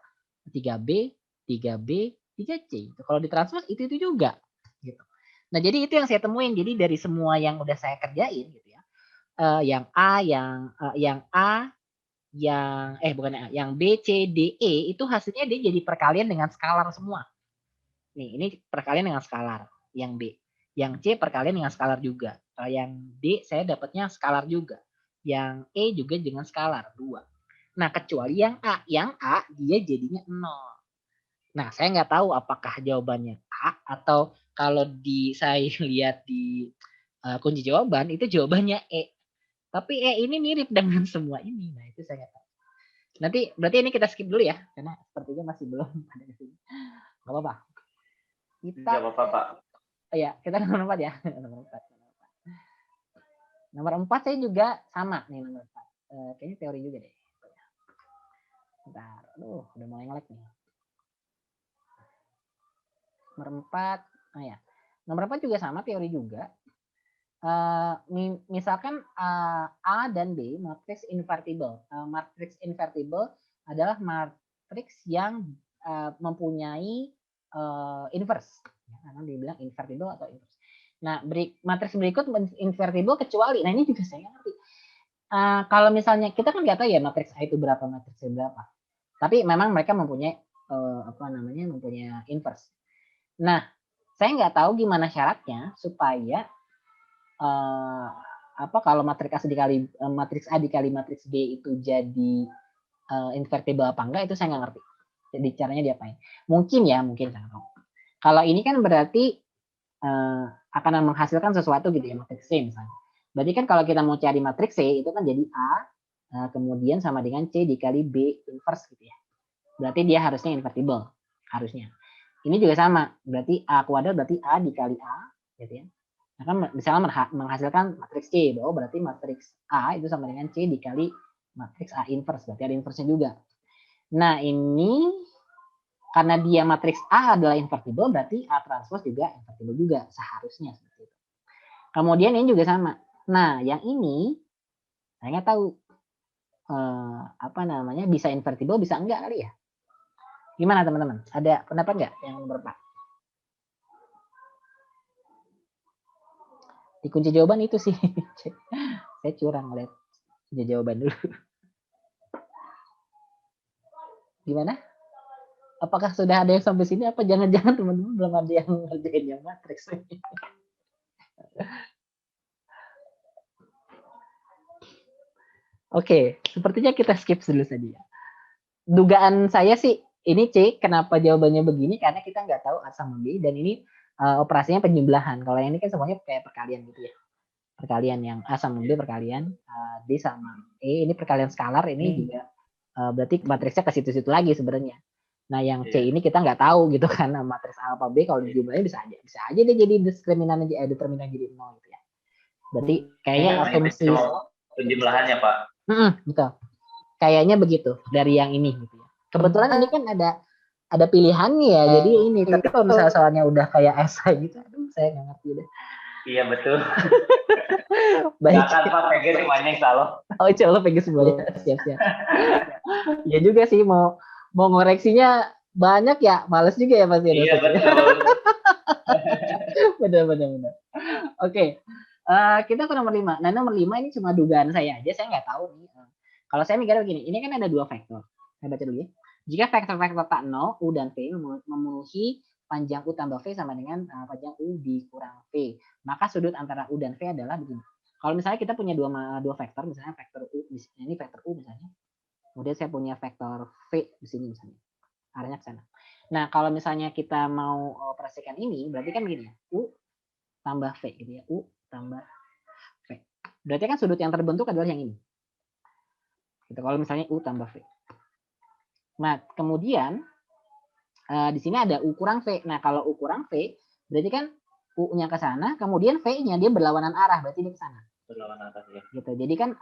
3B, 3B, 3C. Kalau ditranspos itu juga gitu. Nah, jadi itu yang saya temuin. Jadi dari semua yang udah saya kerjain gitu ya. Yang A, yang B, C, D, E itu hasilnya dia jadi perkalian dengan skalar semua. Nih, ini perkalian dengan skalar yang B. Yang C perkalian dengan skalar juga. Yang D saya dapatnya skalar juga. Yang E juga dengan skalar 2. Nah, kecuali yang A dia jadinya 0. Nah, saya nggak tahu apakah jawabannya A atau kalau saya lihat di kunci jawaban itu jawabannya E. Tapi E ini mirip dengan semua ini. Nah, itu saya nggak tahu. Nanti berarti ini kita skip dulu ya, karena sepertinya masih belum ada di sini. Nggak apa-apa. Nggak apa-apa, Pak. Ya, kita nomor 4 ya. Nomor 4 saya juga sama nih nomor 4. Kayaknya teori juga deh. Bentar. Udah mulai nge-lag nih. Nomor 4. Ya. Nomor 4 juga sama, teori juga. Misalkan A dan B matriks invertible. Matriks invertible adalah matriks yang mempunyai inverse. Karena dibilang invertible atau inverse. Nah, matriks berikut invertible kecuali. Nah, ini juga saya ngerti. Kalau misalnya kita kan nggak tahu ya matriks A itu berapa, matriks B berapa. Tapi memang mereka mempunyai mempunyai inverse. Nah, saya nggak tahu gimana syaratnya supaya kalau matriks A dikali matriks B itu jadi invertible apa enggak, itu saya nggak ngerti. Jadi caranya diapain? Mungkin saya tahu. Kalau ini kan berarti akan menghasilkan sesuatu gitu ya, matriks C misalnya. Berarti kan kalau kita mau cari matriks C itu kan jadi A kemudian sama dengan C dikali B inverse gitu ya. Berarti dia harusnya invertible, harusnya. Ini juga sama, berarti A kuadrat berarti A dikali A gitu ya. Nah, kan misalnya menghasilkan matriks C, bahwa berarti matriks A itu sama dengan C dikali matriks A inverse, berarti ada inverse-nya juga. Nah, ini karena dia matriks A adalah invertible, berarti A transpose juga invertible juga, seharusnya seperti itu. Kemudian ini juga sama. Nah, yang ini saya nggak tahu bisa invertible, bisa enggak kali ya. Gimana teman-teman? Ada pendapat nggak yang nomor 4? Di kunci jawaban itu sih. Saya curang lihat kunci jawaban dulu. Gimana? Apakah sudah ada yang sampai sini? Apa jangan-jangan teman-teman belum ada yang ngerjain yang matriks? Oke, sepertinya kita skip dulu saja. Dugaan saya sih ini C. Kenapa jawabannya begini? Karena kita nggak tahu A sama B dan ini operasinya penjumlahan. Kalau yang ini kan semuanya kayak perkalian gitu ya. Perkalian yang A sama B perkalian, D sama E ini perkalian skalar, ini juga berarti matriksnya ke situ-situ lagi sebenarnya. Nah, yang C ini kita nggak tahu gitu kan, matriks A apa B kalau dijumlahnya bisa aja dia jadi determinan jadi 0 gitu ya. Berarti kayaknya asumsi penjumlahannya, Pak. Betul. Kayaknya begitu dari yang ini gitu ya. Kebetulan ini kan ada pilihannya ya, jadi ini. Tapi kalau misalnya soalnya udah kayak esai gitu, aduh saya nggak ngerti deh. Iya betul. Baik. Silakan Pak, PG semuanya insya Allah. Oh insya Allah PG semuanya, siap-siap. Ya juga sih mau ngoreksinya banyak ya, males juga ya pasti. Iya betul. Benar. Oke, kita ke nomor 5. Nah nomor 5 ini cuma dugaan saya aja, saya nggak tahu nih. Kalau saya mikirnya begini, ini kan ada 2 vektor. Saya baca dulu ya. Jika vektor-vektor tak 0, U dan V memenuhi panjang U tambah V sama dengan panjang U dikurang V, maka sudut antara U dan V adalah begini. Kalau misalnya kita punya dua vektor, misalnya vektor U, ini vektor U misalnya, kemudian saya punya vektor V di sini misalnya, arahnya ke sana. Nah, kalau misalnya kita mau operasikan ini, berarti kan begini ya, U tambah V gitu ya, U tambah V. Berarti kan sudut yang terbentuk adalah yang ini. Gitu, kalau misalnya U tambah V. Nah, kemudian di sini ada U kurang V. Nah, kalau U kurang V, berarti kan U-nya ke sana, kemudian V-nya dia berlawanan arah, berarti dia ke sana. Berlawanan arah ya. Gitu. Jadi kan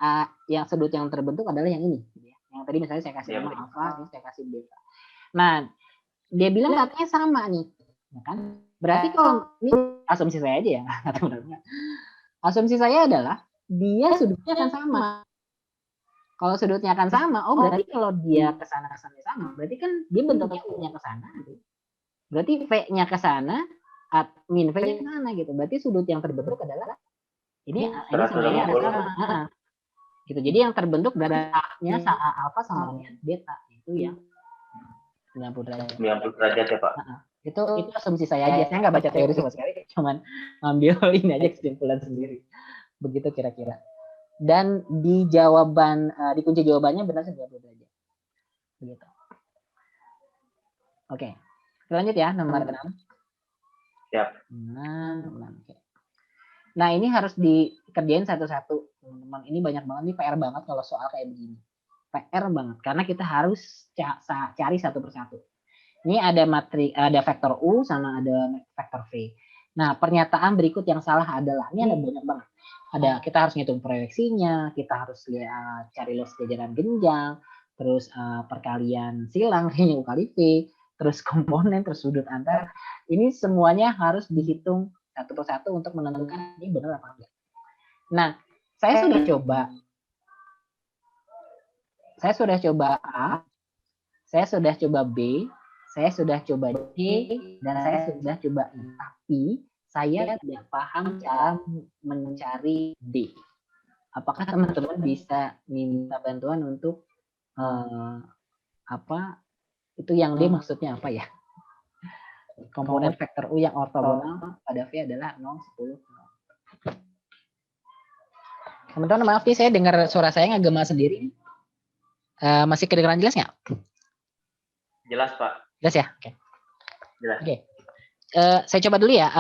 yang sudut yang terbentuk adalah yang ini. Gitu ya. Yang tadi misalnya saya kasih nama alfa, ini saya kasih beta. Nah, dia bilang katanya sama nih. Ya kan? Berarti kalau ini asumsi saya aja ya. Asumsi saya adalah dia sudutnya akan sama. Kalau sudutnya akan sama, berarti kalau dia ke sana sama, berarti kan dia bentuknya U-nya ke sana gitu. Berarti V-nya ke sana, min V-nya ke sana gitu. Berarti sudut yang terbentuk adalah ini sama ini ada sama. Gitu. Jadi yang terbentuk dari A-nya alfa sama dengan beta itu yang 90 derajat. 90 derajat ya, Pak. Itu asumsi saya aja. Saya nggak baca teori sama sekali, cuman ngambil ini aja kesimpulan sendiri. Begitu kira-kira. dan di jawaban di kunci jawabannya benar 90 derajat. Begitu. Oke. Lanjut ya nomor 6. Siap. 6. Oke. Nah, ini harus dikerjain satu-satu, teman-teman. Ini banyak banget, ini PR banget kalau soal kayak begini. PR banget karena kita harus cari satu persatu. Ini ada vektor U sama ada vektor V. Nah, pernyataan berikut yang salah adalah, ini ada banyak banget. Kita harus ngitung proyeksinya, kita harus cari luas jajaran genjang, terus perkalian silang U kali V, terus komponen, terus sudut antara. Ini semuanya harus dihitung satu persatu untuk menentukan ini benar apa enggak. Nah, saya sudah coba A, saya sudah coba B, saya sudah coba C, dan saya sudah coba E. Tapi saya tidak paham cara mencari D. Apakah teman-teman bisa minta bantuan untuk itu yang D maksudnya apa ya? Komponen vektor U yang ortogonal pada V adalah 0, 10, 0. Teman-teman maaf nih, saya dengar suara saya nggak gema sendiri. Masih kedengaran jelas nggak? Jelas, Pak. Jelas ya? Oke. Jelas. Oke. Saya coba dulu ya.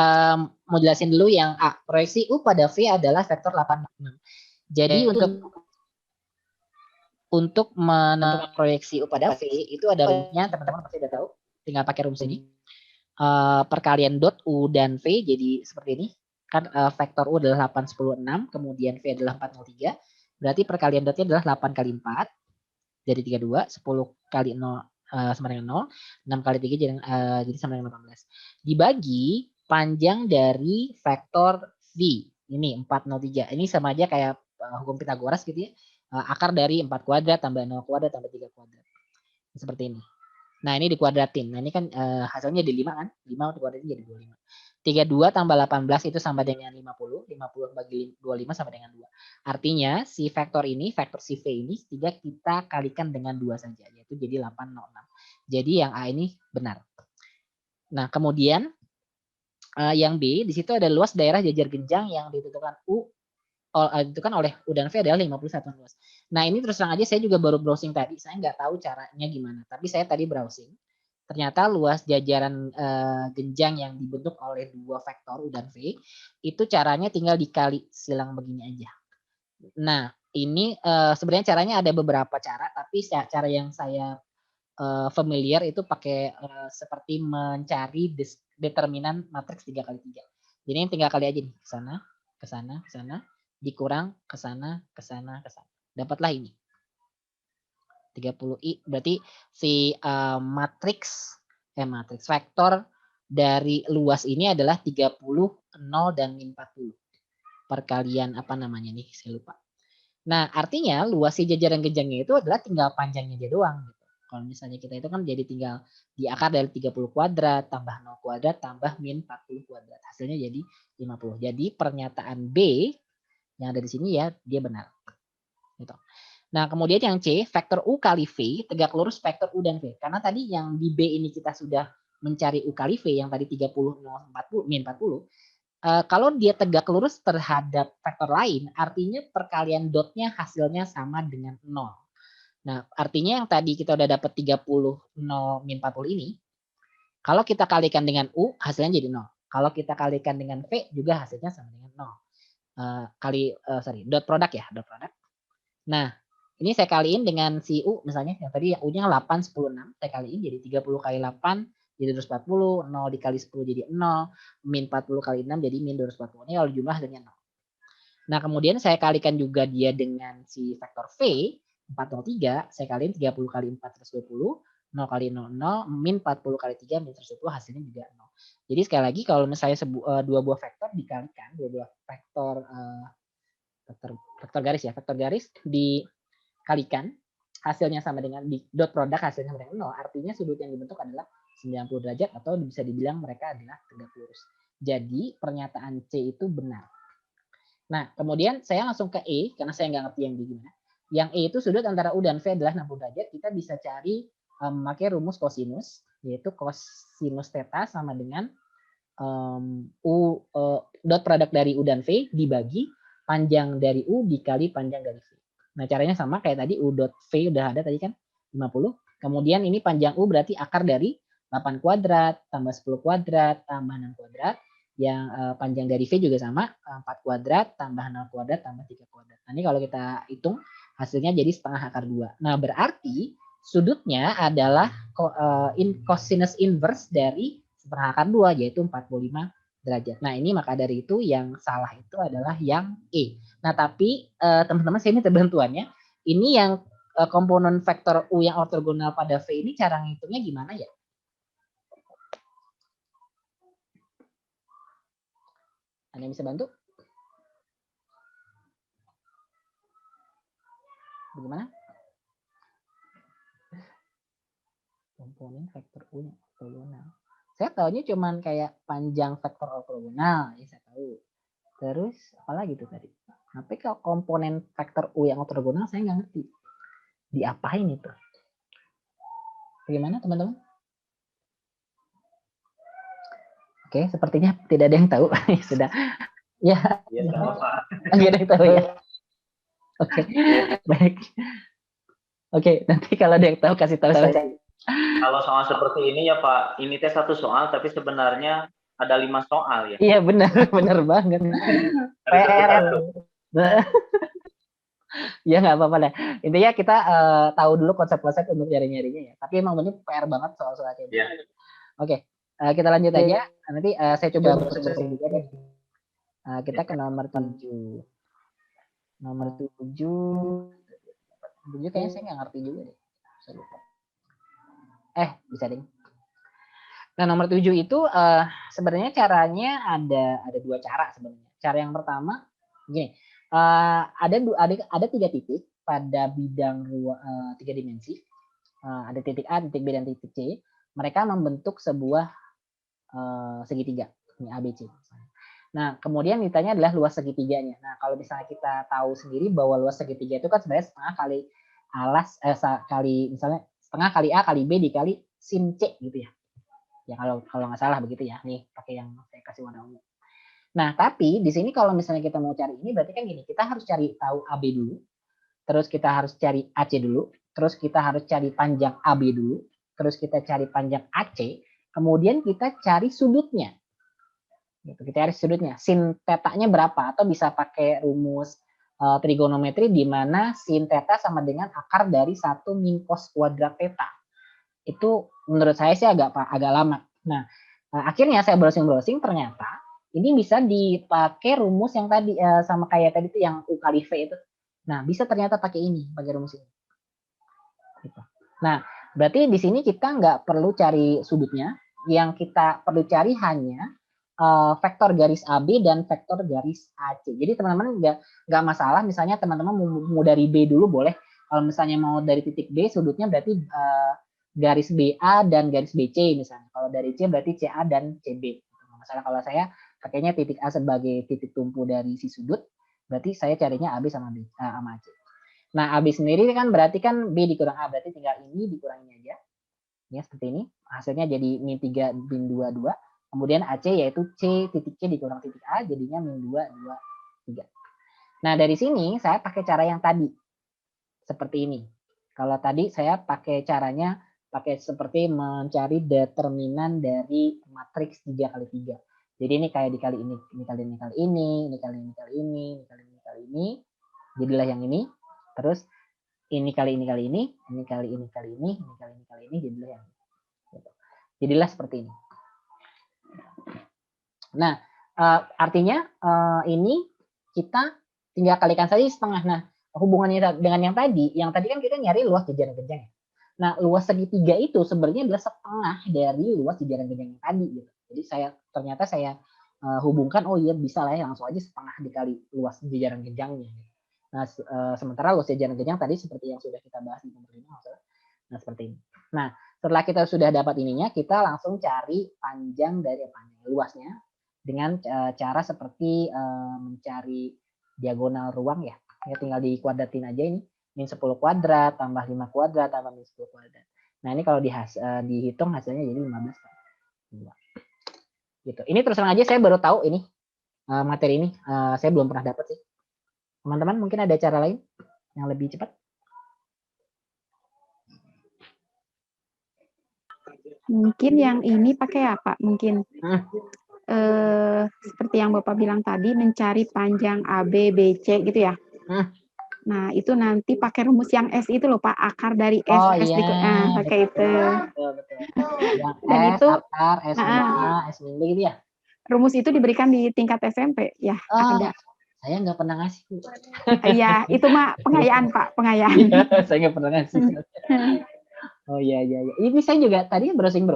Mau jelasin dulu yang A. Proyeksi U pada V adalah vektor 8, 6. Jadi untuk menentukan proyeksi U pada V itu ada rumusnya, teman-teman pasti udah tahu. Tinggal pakai rumus ini. Perkalian dot U dan V jadi seperti ini. Kan vektor U adalah 8, 10, 6. Kemudian V adalah 4, 0, 3. Berarti perkalian dotnya adalah 8 kali 4. Jadi 32, 10 kali 0 sama dengan 0, 6 kali 3 jadi sama dengan 18. Dibagi panjang dari vektor V. Ini 403. Ini sama aja kayak hukum Pitagoras gitu ya. Akar dari 4 kuadrat tambah 0 kuadrat tambah 3 kuadrat. Seperti ini. Nah, ini dikuadratin. Nah, ini kan hasilnya di 5 kan? 5 dikuadratin jadi 25. 32 tambah 18 itu sama dengan 50. 50 bagi 25 sama dengan 2. Artinya si vektor ini, vektor si V ini kita kalikan dengan 2 saja. Yaitu jadi 806. Jadi yang A ini benar. Nah, kemudian yang B, di situ ada luas daerah jajar genjang yang ditentukan ditentukan oleh U dan V adalah 51 luas. Nah, ini terus terang aja saya juga baru browsing tadi. Saya nggak tahu caranya gimana. Tapi saya tadi browsing. Ternyata luas jajaran genjang yang dibentuk oleh dua vektor U dan V itu caranya tinggal dikali silang begini aja. Nah, ini sebenarnya caranya ada beberapa cara, tapi cara yang saya familiar itu pakai seperti mencari determinan matriks 3 kali 3. Jadi ini tinggal kali aja nih, ke sana, ke sana, ke sana, dikurang ke sana, ke sana, ke sana. Dapatlah ini. 30i berarti si matriks vektor dari luas ini adalah 30, 0 dan min 40. Perkalian apa namanya nih, saya lupa. Nah, artinya luas si jajaran genjangnya itu adalah tinggal panjangnya dia doang gitu. Kalau misalnya kita itu kan jadi tinggal di akar dari 30 kuadrat tambah 0 kuadrat tambah min 40 kuadrat. Hasilnya jadi 50. Jadi pernyataan B yang ada di sini ya dia benar. Gitu. Nah, kemudian yang C, vektor U kali V tegak lurus vektor U dan V. Karena tadi yang di B ini kita sudah mencari U kali V yang tadi 30, 0, 40, min 40. Kalau dia tegak lurus terhadap vektor lain, artinya perkalian dotnya hasilnya sama dengan 0. Nah, artinya yang tadi kita udah dapat 30, 0, min 40 ini, kalau kita kalikan dengan U, hasilnya jadi 0. Kalau kita kalikan dengan V, juga hasilnya sama dengan 0. Dot produk ya, dot produk. Nah, ini saya kaliin dengan si U misalnya yang tadi U-nya 8, 10, 6. Saya kaliin jadi 30 kali 8 jadi 240, 0 dikali 10 jadi 0, min 40 kali 6 jadi min 240. Ini kalau jumlah hasilnya 0. Nah, kemudian saya kalikan juga dia dengan si vektor V 403, saya kaliin 30 kali 4 120, 0 kali 0, 0, min 40 kali 3 min 120 hasilnya juga 0. Jadi sekali lagi kalau misalnya dua buah vektor dikalikan, dua buah vektor garis ya, vektor garis dikalikan hasilnya sama dengan di dot produk hasilnya sama dengan 0, artinya sudut yang dibentuk adalah 90 derajat atau bisa dibilang mereka adalah tegak lurus. Jadi pernyataan C itu benar. Nah, kemudian saya langsung ke E karena saya nggak ngerti yang di gimana. Yang E itu sudut antara U dan V adalah 60 derajat. Kita bisa cari memakai rumus kosinus, yaitu kosinus theta sama dengan dot produk dari U dan V dibagi panjang dari U dikali panjang dari V. Nah, caranya sama kayak tadi, U dot V udah ada tadi kan, 50. Kemudian ini panjang U berarti akar dari 8 kuadrat, tambah 10 kuadrat, tambah 6 kuadrat. Yang panjang dari V juga sama, 4 kuadrat, tambah 0 kuadrat, tambah 3 kuadrat. Nah, ini kalau kita hitung, hasilnya jadi setengah akar 2. Nah, berarti sudutnya adalah cosinus inverse dari setengah akar 2, yaitu 45 derajat. Nah, ini maka dari itu yang salah itu adalah yang E. Nah, tapi teman-teman, saya minta bantuannya. Ini yang komponen vektor U yang ortogonal pada V ini cara ngitungnya gimana ya? Ada yang bisa bantu? Bagaimana? Komponen vektor U yang ortogonal. Saya tahunya cuman kayak panjang vektor ortogonal, ya saya tahu. Terus apalagi tuh tadi? Tapi kalau komponen vektor U yang ortogonal saya nggak ngerti. Diapain itu? Bagaimana teman-teman? Oke, sepertinya tidak ada yang tahu. Sudah. Ya. Iya, sama Pak. Nggak ada yang tahu ya. Oke, baik. Oke, nanti kalau ada yang tahu kasih tahu saya. Kalau soal seperti ini ya Pak, ini teh 1 soal tapi sebenarnya ada 5 soal ya. Iya benar, benar banget. PR. Ya nggak apa-apa deh. Intinya kita tahu dulu konsep-konsep untuk nyari-nyarinya ya. Tapi emang benar PR banget soal-soal kayak Iya. Oke, kita lanjut aja. Nanti saya coba bersih-bersih juga deh. Kita ke nomor 7. Nomor 7 kayaknya saya nggak ngerti juga deh. Saya lupa. Bisa deh. Nah, nomor 7 itu sebenarnya caranya ada 2 cara sebenarnya. Cara yang pertama gini, ada 3 titik pada bidang 3 dimensi. Ada titik A, titik B, dan titik C. Mereka membentuk sebuah segitiga, ini ABC. Nah, kemudian ditanya adalah luas segitiganya. Nah, kalau misalnya kita tahu sendiri bahwa luas segitiga itu kan sebenarnya setengah kali kali misalnya setengah kali A kali B dikali sin C gitu ya. Ya kalau nggak salah begitu ya. Nih pakai yang saya kasih warna ungu. Nah, tapi di sini kalau misalnya kita mau cari ini berarti kan gini, kita harus cari tahu AB dulu. Terus kita harus cari AC dulu, terus kita harus cari panjang AB dulu, terus kita cari panjang AC, kemudian kita cari sudutnya. Gitu, kita cari sudutnya. Sin tetanya berapa? Atau bisa pakai rumus trigonometri di mana sin theta sama dengan akar dari 1 min cos kuadrat theta. Itu menurut saya sih agak lama. Nah, akhirnya saya browsing ternyata ini bisa dipakai rumus yang tadi sama kayak tadi itu yang U kali V itu. Nah, bisa ternyata pakai rumus ini. Gitu. Nah, berarti di sini kita nggak perlu cari sudutnya. Yang kita perlu cari hanya vektor garis AB dan vektor garis AC. Jadi teman-teman nggak masalah. Misalnya teman-teman mau dari B dulu boleh. Kalau misalnya mau dari titik B, sudutnya berarti garis BA dan garis BC misalnya. Kalau dari C berarti CA dan CB. Masalah kalau saya pakainya titik A sebagai titik tumpu dari si sudut, berarti saya carinya AB sama AC. Nah, AB sendiri kan berarti kan B dikurang A, berarti tinggal ini dikurangin aja. Ya, seperti ini. Hasilnya jadi min 3 min 2, 2. Kemudian AC yaitu C titik C dikurang titik A, jadinya min 2, 2, 3. Nah, dari sini saya pakai cara yang tadi. Seperti ini. Kalau tadi saya pakai caranya seperti mencari determinan dari matriks 3 kali 3. Jadi ini kayak dikali ini kali ini kali ini, ini kali ini kali ini, ini kali ini kali ini. Jadilah yang ini. Terus ini kali ini kali ini, ini kali ini kali ini, ini kali ini kali ini, jadilah yang ini. Jadilah seperti ini. Nah, artinya ini kita tinggal kalikan saja setengah. Nah, hubungannya dengan yang tadi kan kita nyari luas jajaran genjang. Nah, luas segitiga itu sebenarnya adalah setengah dari luas jajaran genjang yang tadi. Gitu. Jadi ternyata saya hubungkan, oh iya bisa lah ya, langsung aja setengah dikali luas jajaran genjangnya. Nah, sementara luas jajaran genjang tadi seperti yang sudah kita bahas di nomor 5. Nah, seperti ini. Nah, setelah kita sudah dapat ininya, kita langsung cari panjang dari luasnya dengan cara seperti mencari diagonal ruang ya. Ya tinggal dikuadratin aja ini. Min 10 kuadrat, tambah 5 kuadrat, tambah min 10 kuadrat. Nah, ini kalau dihitung hasilnya jadi 15. Gitu. Ini terus terang aja saya baru tahu ini materi ini. Saya belum pernah dapat sih. Teman-teman mungkin ada cara lain yang lebih cepat? Mungkin yang ini pakai apa? Mungkin seperti yang Bapak bilang tadi, mencari panjang A, B, B, C gitu ya. Nah, itu nanti pakai rumus yang S itu loh, Pak. Akar dari S, Oh S iya, pakai itu. betul. Yang Dan S, itu, akar, S min A, S min B gitu ya? rumus itu diberikan di tingkat SMP. Ya, Oh, ada. saya nggak pernah ngasih. Bu. Iya, itu mah pengayaan, Pak. Pengayaan. Iya, saya nggak pernah ngasih. Oh iya. Ini saya juga tadi browsing.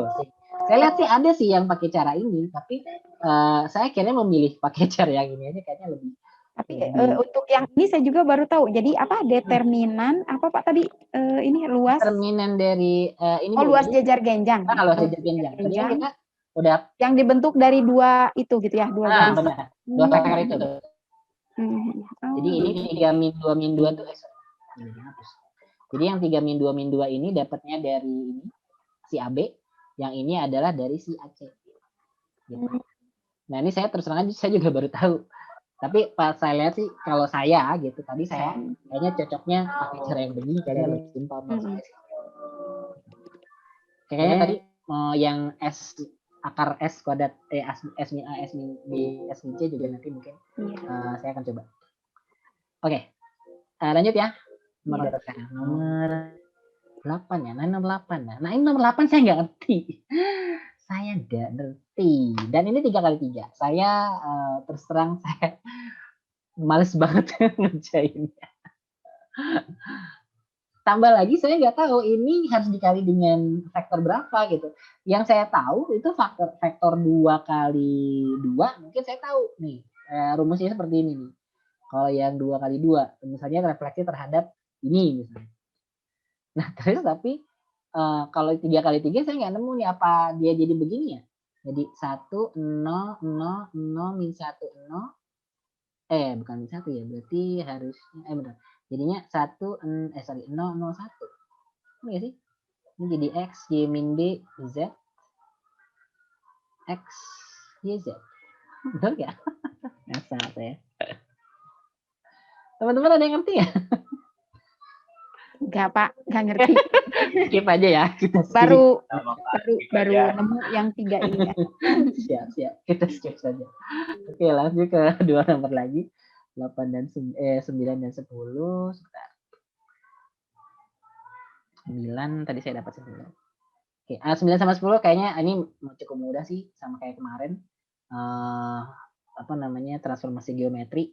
Saya lihat sih ada sih yang pakai cara ini, tapi saya akhirnya memilih pakai cara yang ini aja kayaknya lebih. Tapi untuk yang ini saya juga baru tahu. Jadi apa determinan apa Pak tadi ini luas? Determinan dari ini. Oh, luas jajar genjang. Luas jajar genjang. Tadi kan kita udah yang dibentuk dari dua itu gitu ya, dua garis. Benar. Dua vektor itu. Jadi ini 3 min 2 min 2 tuh jadi yang 3 min 2 min 2 ini dapatnya dari ini si AB, yang ini adalah dari si AC. Gitu. Nah, ini saya terus terang aja saya juga baru tahu. Tapi pas saya lihat sih kalau saya gitu tadi saya kayaknya cocoknya pakai cara yang begini kayaknya lebih simpel menurut saya sih. Kayaknya tadi yang S akar S kuadrat S min A, S min B, S min C juga nanti mungkin saya akan coba. Oke. Lanjut ya. Nomor 8 ya. Nah, nomor 8. Nah, ini nomor 8 saya nggak ngerti. Saya nggak ngerti. Dan ini 3x3. Saya terus terang saya males banget ngerjainnya. Tambah lagi saya nggak tahu ini harus dikali dengan vektor berapa gitu. Yang saya tahu itu vektor 2 kali 2 mungkin saya tahu nih. Rumusnya seperti ini nih. Kalau yang 2 kali 2 misalnya refleksi terhadap ini misalnya. Nah, terus tapi kalau 3 kali 3 saya nggak nemu nih apa dia jadi begini ya. Jadi 1 0 0 0 min 1 0 bukan min 1 ya, berarti harusnya benar. Jadinya 0 0 1. Ini ya sih? Ini jadi X, Y min B, Z. X, Y, Z. Betul nggak? Ngasal saya. Teman-teman ada yang ngerti ya? Enggak, Pak. Enggak ngerti. Skip aja ya. Baru nemu yang 3 ini ya. Siap. Kita skip saja. Oke, lanjut ke 2 nomor lagi. 8 dan 9 dan 10. Sebentar. 9 tadi saya dapat 9. Oke, 9 sama 10 kayaknya ini cukup mudah sih sama kayak kemarin. Transformasi geometri.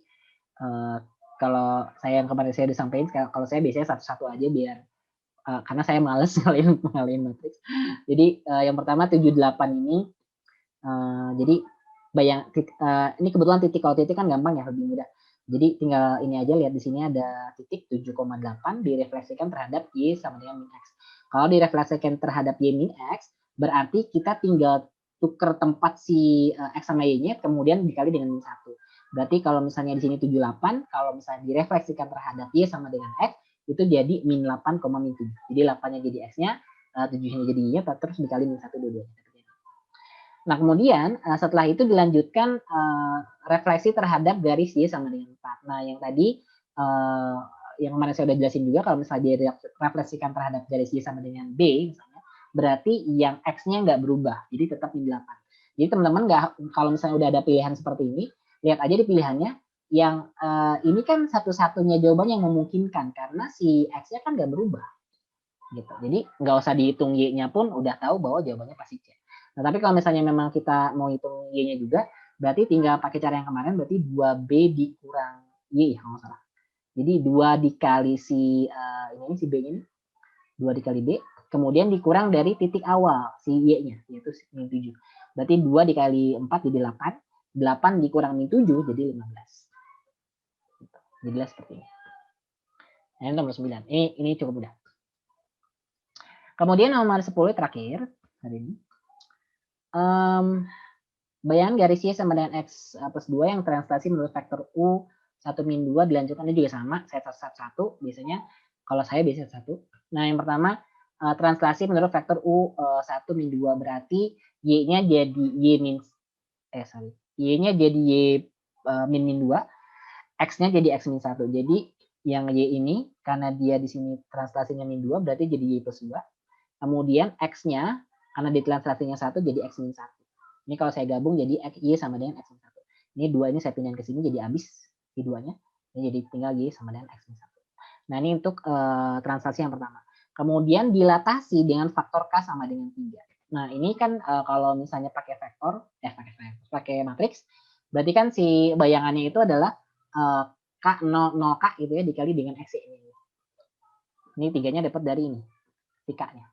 Kalau saya yang kemarin saya disampaikan, kalau saya biasanya satu-satu aja biar karena saya males ngalihin matriks. Jadi yang pertama 78 ini jadi ini kebetulan titik, kalau titik kan gampang ya, lebih mudah. Jadi tinggal ini aja, lihat di sini ada titik 7,8 direfleksikan terhadap Y sama dengan min X. Kalau direfleksikan terhadap Y min X, berarti kita tinggal tuker tempat si X sama Y-nya, kemudian dikali dengan min 1. Berarti kalau misalnya di sini 78, kalau misalnya direfleksikan terhadap Y sama dengan X, itu jadi min 8, min 7. Jadi 8-nya jadi X-nya, 7-nya jadi Y-nya, terus dikali min 1 dua-duanya. Nah, kemudian setelah itu dilanjutkan refleksi terhadap garis Y sama dengan 4. Nah, yang tadi yang kemarin saya udah jelasin juga, kalau misalnya direfleksikan terhadap garis Y sama dengan B misalnya, berarti yang X-nya nggak berubah, jadi tetap min 8. Jadi teman-teman kalau misalnya udah ada pilihan seperti ini, lihat aja di pilihannya, yang ini kan satu-satunya jawaban yang memungkinkan, karena si X-nya kan nggak berubah. Gitu. Jadi nggak usah dihitung Y-nya pun udah tahu bahwa jawabannya pasti C. Nah, tapi kalau misalnya memang kita mau hitung Y-nya juga, berarti tinggal pakai cara yang kemarin, berarti 2B dikurang Y ya, kalau nggak salah. Jadi 2 dikali si B ini, 2 dikali B, kemudian dikurang dari titik awal si Y-nya, yaitu min 7. Berarti 2 dikali 4 jadi 8, 8 dikurang min 7 jadi 15. Jadi seperti ini. Nah, ini nomor 9. Ini cukup mudah. Kemudian nomor 10 terakhir hari ini. Bayangkan garis Y sama dengan X plus 2 yang translasi menurut vektor U 1 min 2 dilanjutkannya juga sama, saya satu biasanya, kalau saya biasanya satu. Nah, yang pertama translasi menurut vektor U 1 min 2 berarti Y-nya jadi Y-nya jadi Y min 2, X-nya jadi X min 1. Jadi yang Y ini, karena dia di sini translasinya min 2, berarti jadi Y plus 2. Kemudian X-nya, karena di translasinya 1, jadi X min 1. Ini kalau saya gabung jadi Y sama dengan X min 1. Ini 2 ini saya pindahin ke sini, jadi habis Y 2-nya. Ini jadi tinggal Y sama dengan X min 1. Nah, ini untuk translasi yang pertama. Kemudian dilatasi dengan faktor K sama dengan 3. Nah, ini kan kalau misalnya pakai vektor, pakai matriks, berarti kan si bayangannya itu adalah K 0K gitu ya dikali dengan X ini. Ini 3-nya dapat dari ini, si K-nya.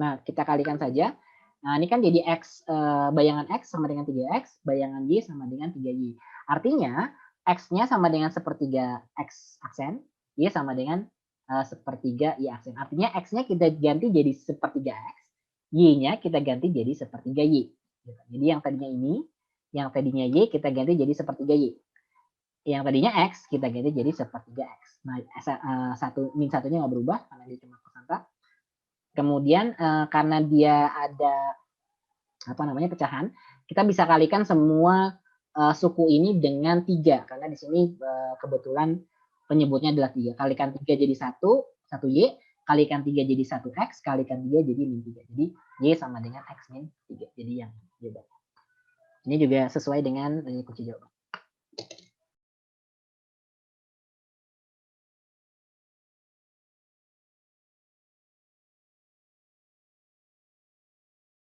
Nah, kita kalikan saja. Nah, ini kan jadi X, bayangan X sama dengan 3X, bayangan Y sama dengan 3Y. Artinya, X-nya sama dengan sepertiga X aksen, Y sama dengan sepertiga Y aksen. Artinya, X-nya kita ganti jadi sepertiga X, Y-nya kita ganti jadi sepertiga Y. Jadi yang tadinya ini, yang tadinya Y kita ganti jadi sepertiga Y. Yang tadinya X kita ganti jadi sepertiga X. Nah, min 1-nya nggak berubah karena dia cuma konstan. Kemudian karena dia ada pecahan, kita bisa kalikan semua suku ini dengan 3 karena di sini kebetulan penyebutnya adalah 3. Kalikan 3 jadi 1 Y, kalikan 3 jadi 1X, kalikan 3 jadi min 3. Jadi Y sama dengan X min 3. Jadi yang jawabannya. Ini juga sesuai dengan kunci jawaban.